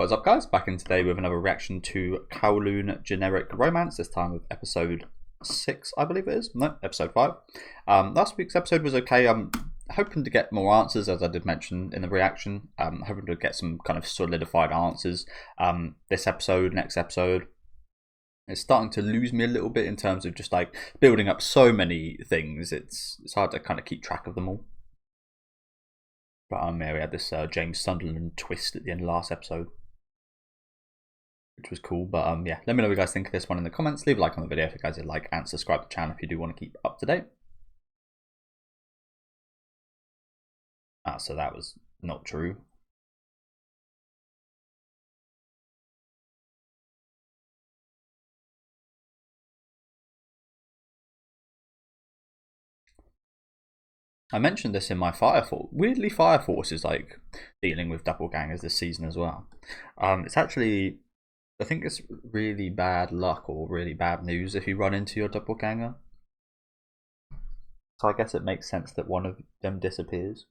What's up, guys? Back in today with another reaction to Kowloon Generic Romance, this time with episode 6, I believe it is. No, episode 5. Last week's episode was okay. I'm hoping to get more answers, as I did mention in the reaction. Hoping to get some kind of solidified answers. This episode, next episode, it's starting to lose me a little bit in terms of just like building up so many things. It's hard to kind of keep track of them all. But yeah, we had this James Sunderland twist at the end of last episode, which was cool. But yeah, let me know what you guys think of this one in the comments. Leave a like on the video if you guys did like, and subscribe to the channel if you do want to keep up to date. So that was not true. I mentioned this in my Fire Force. Weirdly, Fire Force is like dealing with doppelgangers this season as well. It's actually, I think it's really bad luck or really bad news if you run into your doppelganger. So I guess it makes sense that one of them disappears.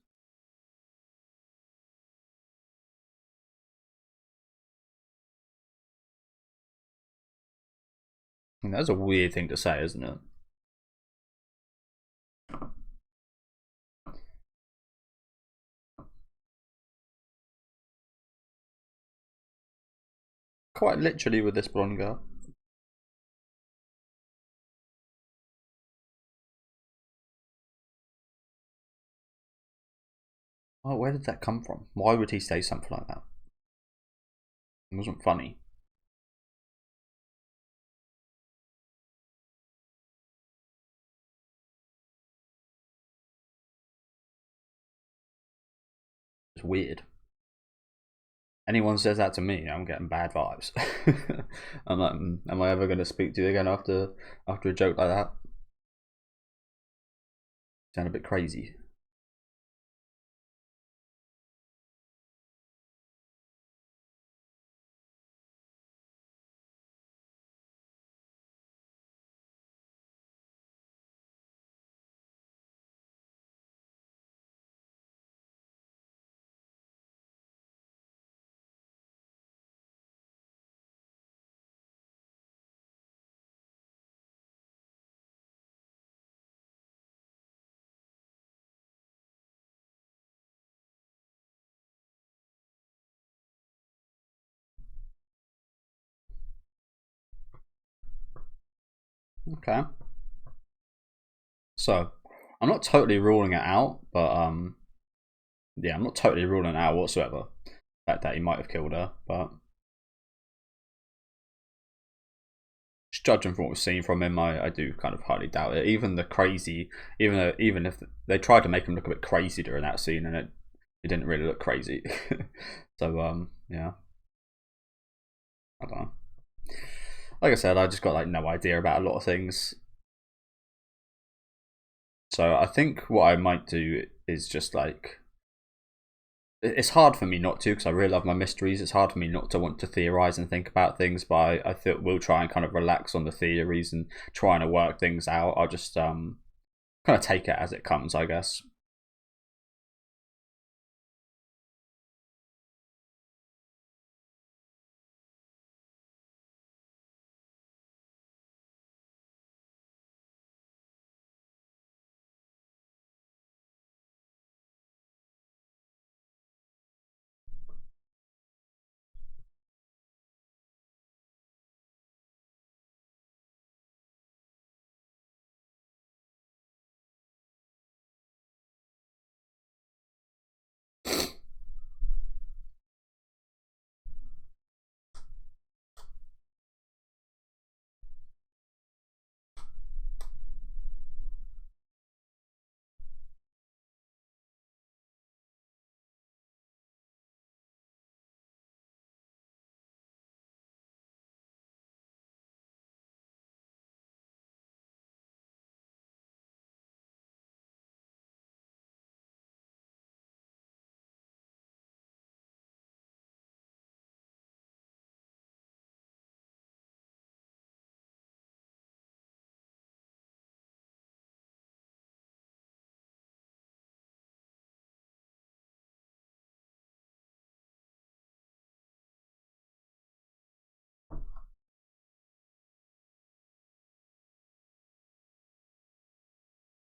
And that's a weird thing to say, isn't it? Quite literally with this blonde girl. Oh, where did that come from? Why would he say something like that? It wasn't funny. It's weird. Anyone says that to me, I'm getting bad vibes. I'm like, am I ever going to speak to you again after a joke like that? Sound a bit crazy. Okay. So, I'm not totally ruling it out, but yeah, I'm not totally ruling it out whatsoever. The fact that he might have killed her, but just judging from what we've seen from him, I do kind of highly doubt it. Even the crazy, even if they tried to make him look a bit crazy during that scene, and it didn't really look crazy. So yeah, I don't know. Like I said, I just got like no idea about a lot of things. So I think what I might do is just like, it's hard for me not to, because I really love my mysteries. It's hard for me not to want to theorize and think about things, but I think we'll try and kind of relax on the theories and trying to work things out. I'll just kind of take it as it comes, I guess.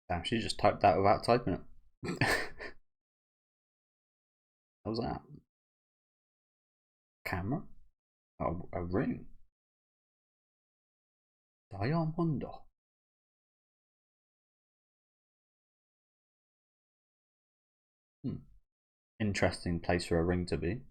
Damn, she just typed that without typing it. What was that? Camera? Oh, a ring. Diamondo. Interesting place for a ring to be.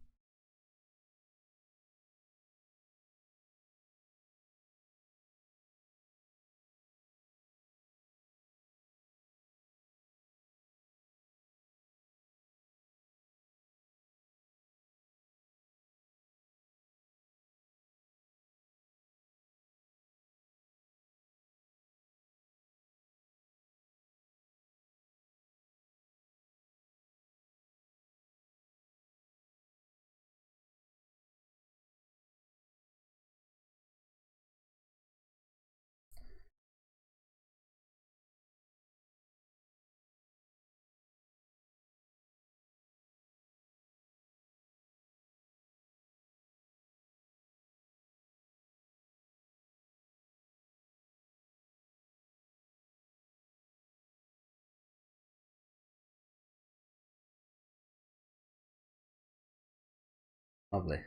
Lovely.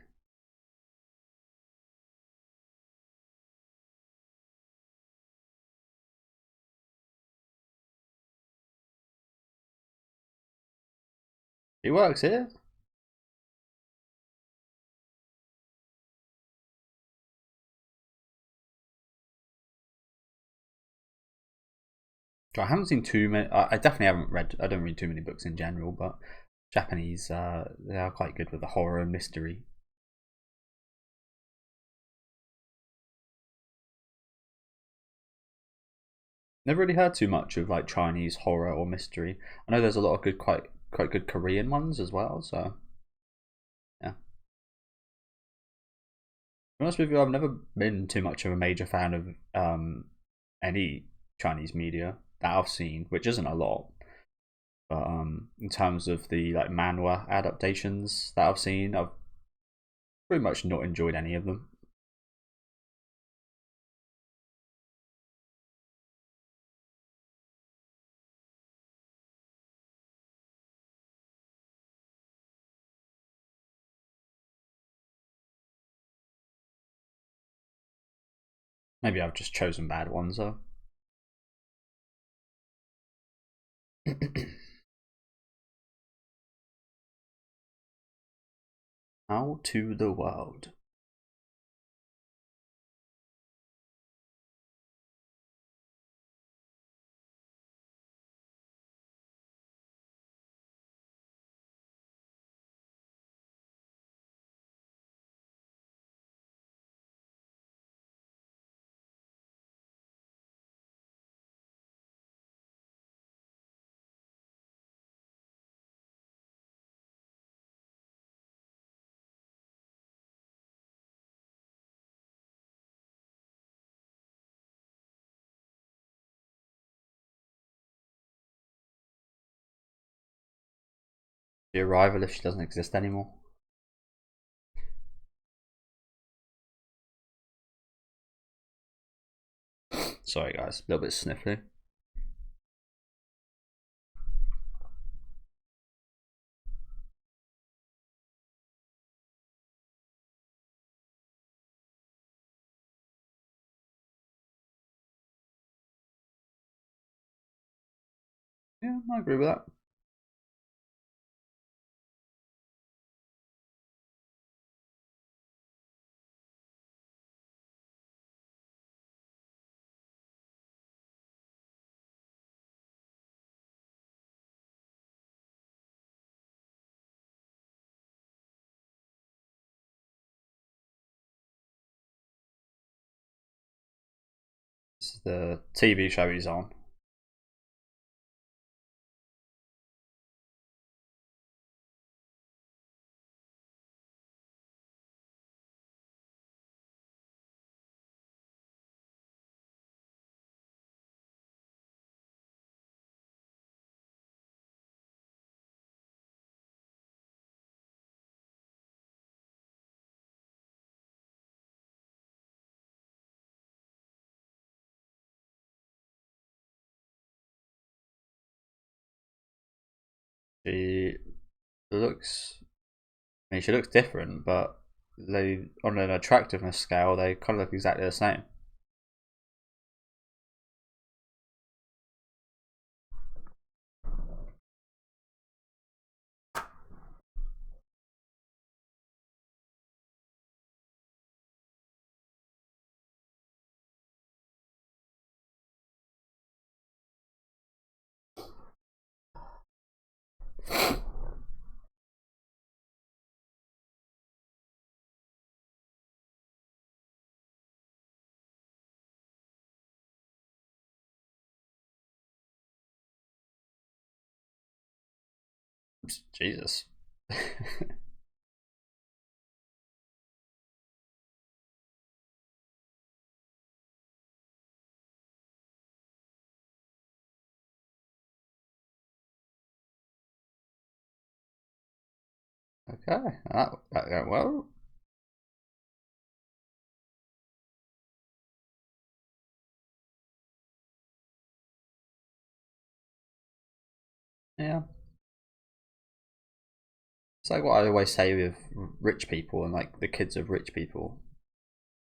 He works here? I haven't seen too many. I definitely haven't read. I don't read too many books in general, but Japanese, they are quite good with the horror and mystery. Never really heard too much of like Chinese horror or mystery. I know there's a lot of good, quite good Korean ones as well. So yeah. To be honest with you, I've never been too much of a major fan of any Chinese media that I've seen, which isn't a lot. But in terms of the like manhwa adaptations that I've seen, I've pretty much not enjoyed any of them. Maybe I've just chosen bad ones though. Out to the world. The arrival if she doesn't exist anymore. Sorry guys, a little bit sniffly. Yeah, I agree with that. This is the TV show he's on. She looks. I mean, she looks different, but they, on an attractiveness scale, they kind of look exactly the same. Jesus. Okay, that went well. Yeah. It's like what I always say with rich people and like the kids of rich people.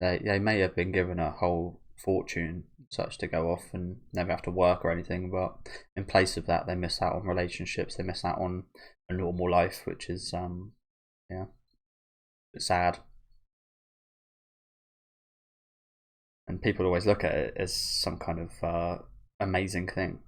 They may have been given a whole fortune such to go off and never have to work or anything, but in place of that they miss out on relationships, they miss out on a normal life, which is yeah, it's sad. And people always look at it as some kind of amazing thing.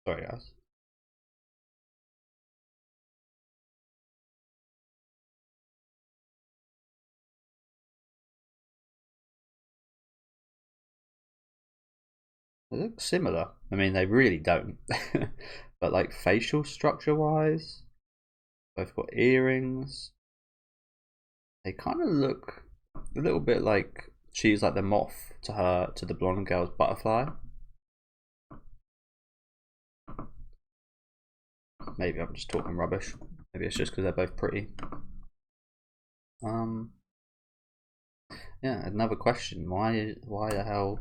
Sorry guys. They look similar. I mean, they really don't. But like facial structure wise, both got earrings. They kind of look a little bit like she's like the moth to the blonde girl's butterfly. Maybe I'm just talking rubbish. Maybe it's just because they're both pretty. Um, yeah. Another question: why the hell?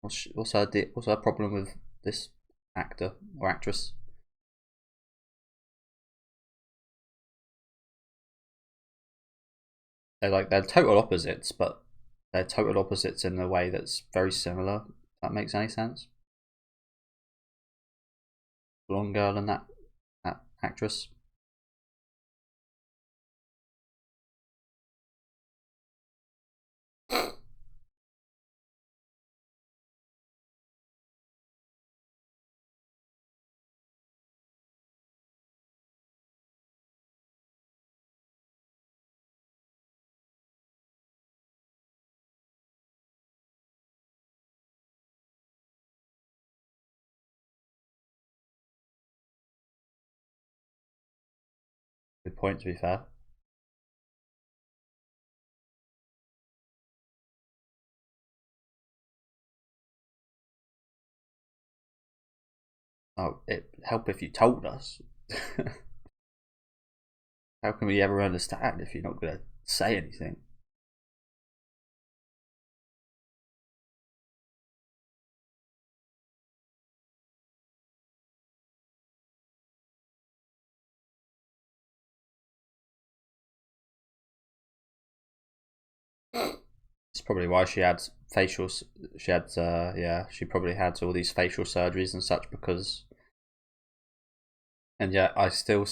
What's her problem with this actor or actress? They're total opposites, but they're total opposites in a way that's very similar. If that makes any sense. Blonde girl and that actress. Good point, to be fair. Oh, it'd help if you told us. How can we ever understand if you're not going to say anything? It's probably why she had facials. She had, yeah, she probably had all these facial surgeries and such because. And yeah, I still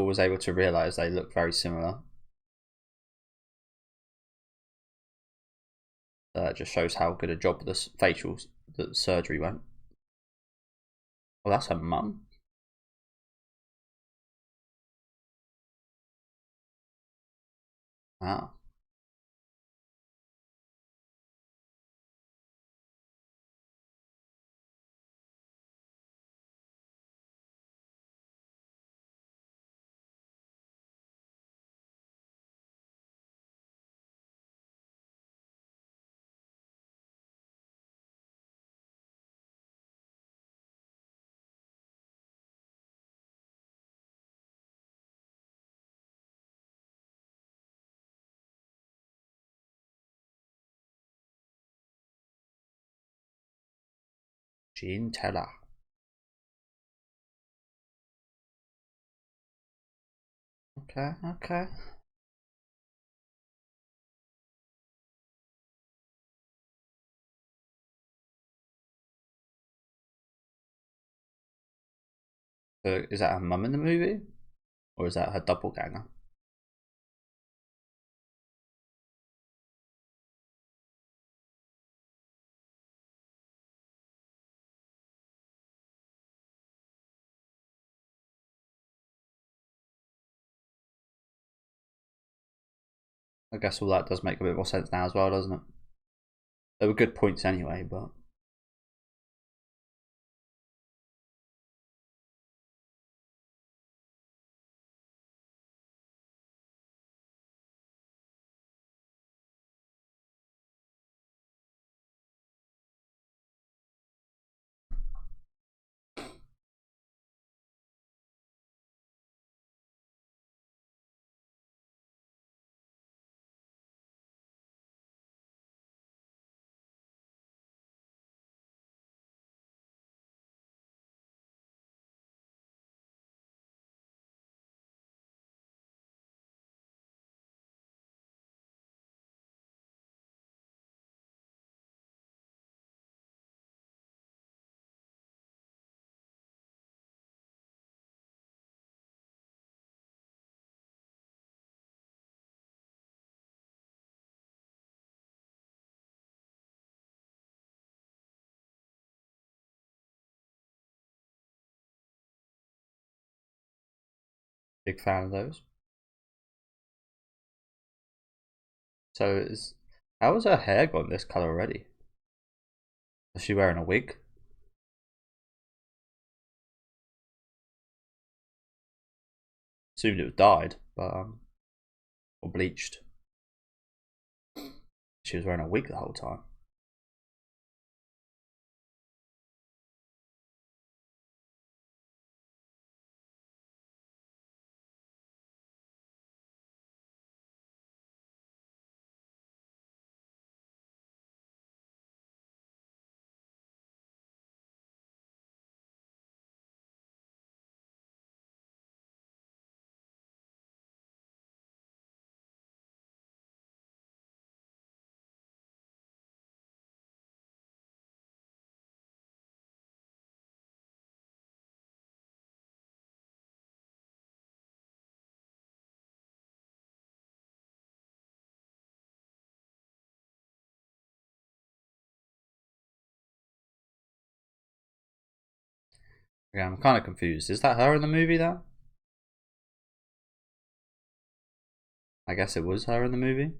was able to realize they look very similar. It just shows how good a job the facials, the surgery went. Well, that's her mum. Wow. Gene Teller. Okay, okay. So is that her mum in the movie? Or is that her doppelganger? I guess all that does make a bit more sense now as well, doesn't it? They were good points anyway, but... Big fan of those. So how has her hair gone this colour already? Is she wearing a wig? Assumed it was dyed, but or bleached. She was wearing a wig the whole time. Okay, I'm kind of confused. Is that her in the movie then? I guess it was her in the movie.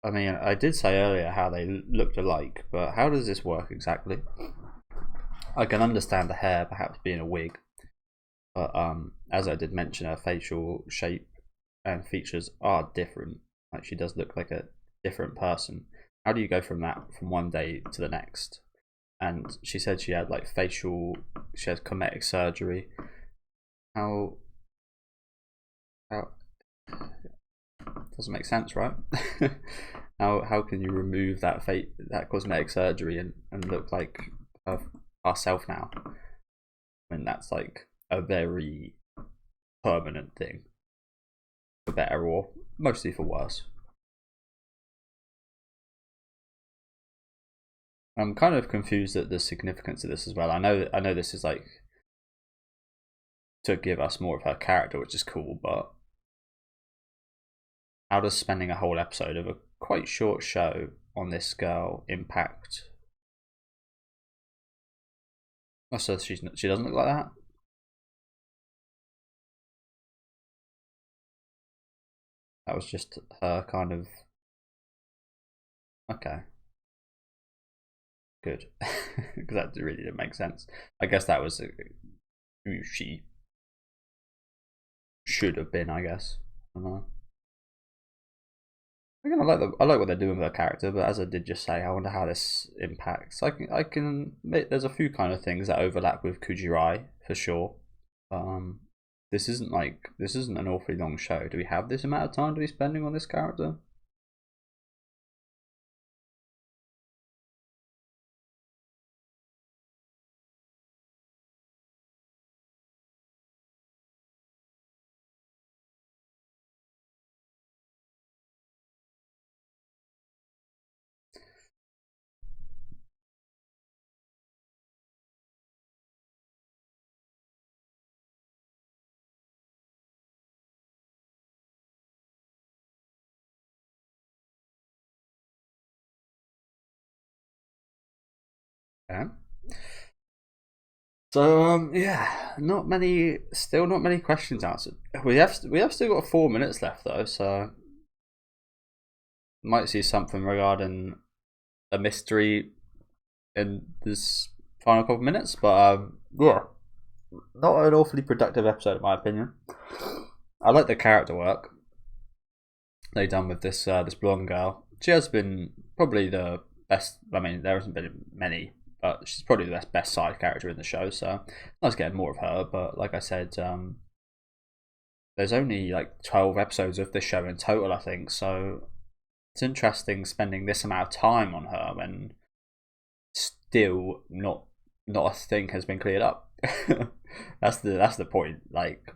I mean, I did say earlier how they looked alike, but how does this work exactly? I can understand the hair perhaps being a wig, but as I did mention, her facial shape and features are different. Like she does look like a different person. How do you go from that from one day to the next? And she said she had like she has cosmetic surgery. How doesn't make sense, right? how can you remove that cosmetic surgery and look like ourself now? I mean, that's like a very permanent thing, for better or mostly for worse. I'm kind of confused at the significance of this as well. I know this is like to give us more of her character, which is cool, but how does spending a whole episode of a quite short show on this girl impact? Oh, so she doesn't look like that? That was just her kind of... Okay. Good. Because that really didn't make sense. I guess that was who she should have been, I guess. I don't know. Again, I like what they're doing with her character, but as I did just say, I wonder how this impacts. There's a few kind of things that overlap with Kujirai for sure. This isn't an awfully long show. Do we have this amount of time to be spending on this character? Yeah. So yeah, still not many questions answered. We have still got 4 minutes left though, so might see something regarding a mystery in this final couple of minutes. But yeah, not an awfully productive episode in my opinion. I like the character work they done with this blonde girl. She has been probably the best. I mean, there hasn't been many, but she's probably the best side character in the show. So I was getting more of her. But like I said, there's only like 12 episodes of this show in total, I think. So it's interesting spending this amount of time on her when still not a thing has been cleared up. That's the point. Like,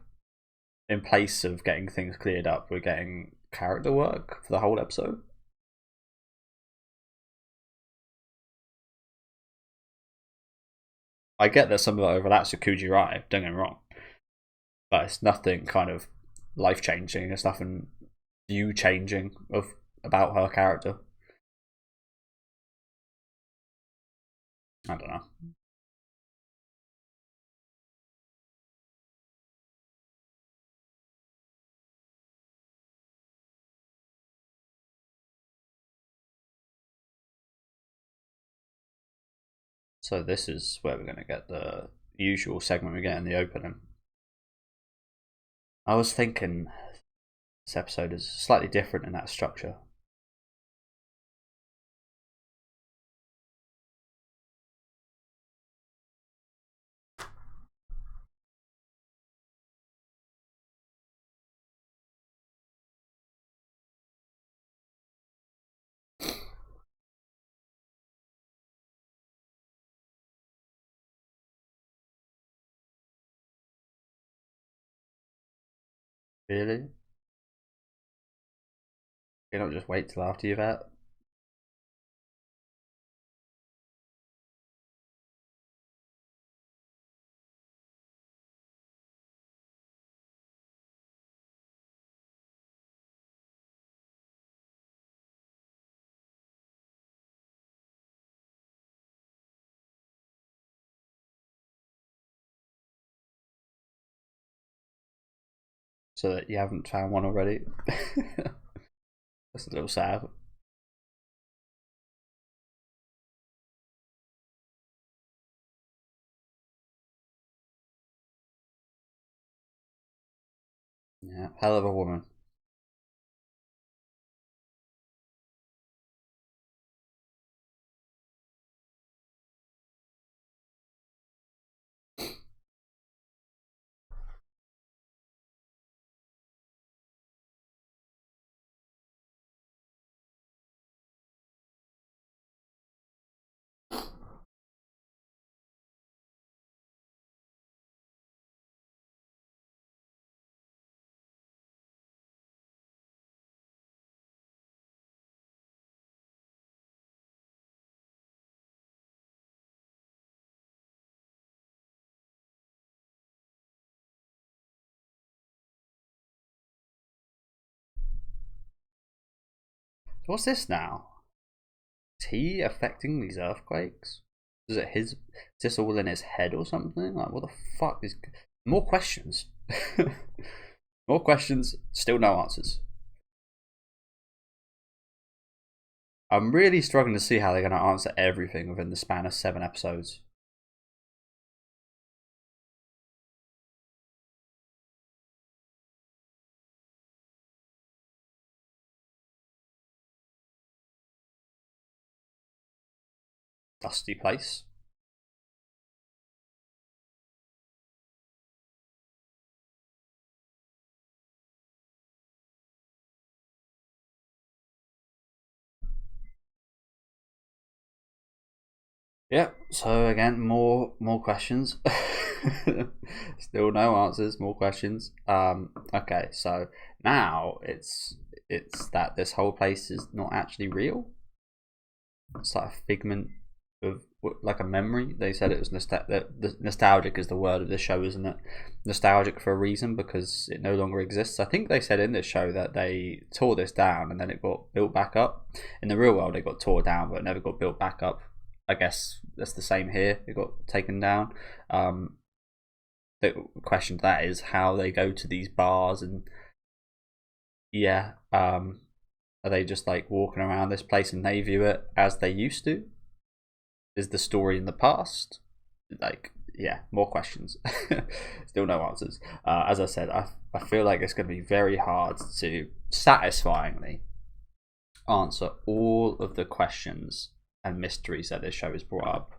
in place of getting things cleared up, we're getting character work for the whole episode. I get that some of it overlaps with Kuji Rai, don't get me wrong, but it's nothing kind of life changing. It's nothing view changing of about her character. I don't know. So this is where we're going to get the usual segment we get in the opening. I was thinking this episode is slightly different in that structure. Really? You don't just wait till after you've had. So that you haven't found one already. That's a little sad. Yeah, hell of a woman. So what's this now? Is he affecting these earthquakes? Is this all in his head or something? Like, what the fuck is? More questions. More questions. Still no answers. I'm really struggling to see how they're going to answer everything within the span of 7 episodes. Dusty place. Yeah, so again, more questions. Still no answers, more questions. Okay, so now it's that this whole place is not actually real. It's like a figment of like a memory. They said it was nostalgic is the word of this show, isn't it? Nostalgic for a reason because it no longer exists. I think they said in this show that they tore this down and then it got built back up. In the real world, it got tore down but it never got built back up. I guess that's the same here. It got taken down. The question to that is how they go to these bars and yeah, are they just like walking around this place and they view it as they used to? Is the story in the past? Like, yeah, more questions. Still no answers. As I said, I feel like it's going to be very hard to satisfyingly answer all of the questions and mysteries that this show has brought up.